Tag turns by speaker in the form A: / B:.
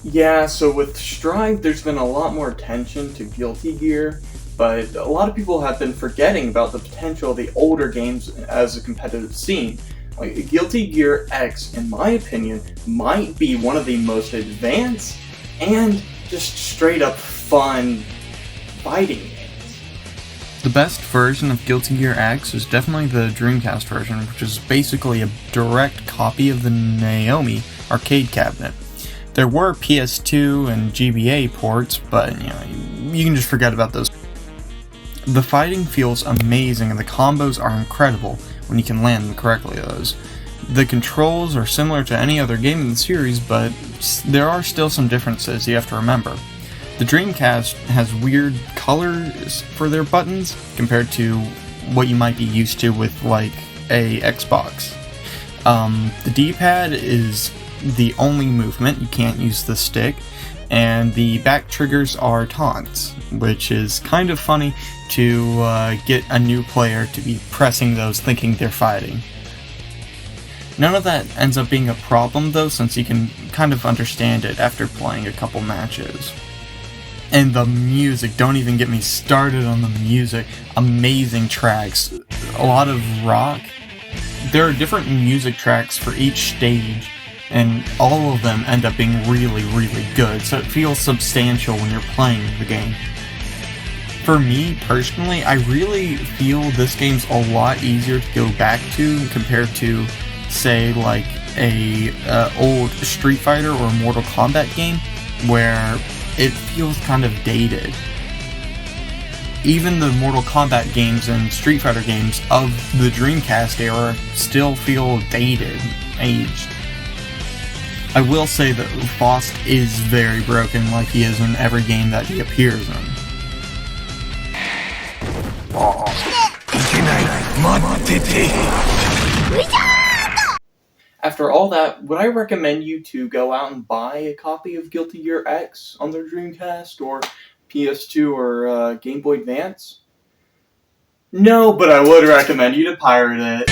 A: Yeah, so with Strive, there's been a lot more attention to Guilty Gear, but a lot of people have been forgetting about the potential of the older games as a competitive scene. Like, Guilty Gear X, in my opinion, might be one of the most advanced and just straight up fun fighting games.
B: The best version of Guilty Gear X is definitely the Dreamcast version, which is basically a direct copy of the Naomi arcade cabinet. There were PS2 and GBA ports, but you can just forget about those. The fighting feels amazing and the combos are incredible when you can land them correctly, those. The controls are similar to any other game in the series, but there are still some differences you have to remember. The Dreamcast has weird colors for their buttons compared to what you might be used to with, like, a Xbox. The D-pad is the only movement, you can't use the stick, and the back triggers are taunts, which is kind of funny to get a new player to be pressing those thinking they're fighting. None of that ends up being a problem though, since you can kind of understand it after playing a couple matches. And the music, don't even get me started on the music. Amazing tracks, a lot of rock. There are different music tracks for each stage, and all of them end up being really, really good, so it feels substantial when you're playing the game. For me, personally, I really feel this game's a lot easier to go back to compared to, say, like a old Street Fighter or Mortal Kombat game, where it feels kind of dated. Even the Mortal Kombat games and Street Fighter games of the Dreamcast era still feel dated, aged. I will say that Faust is very broken, like he is in every game that he appears in.
A: After all that, would I recommend you to go out and buy a copy of Guilty Gear X on the Dreamcast or PS2 or Game Boy Advance? No, but I would recommend you to pirate it.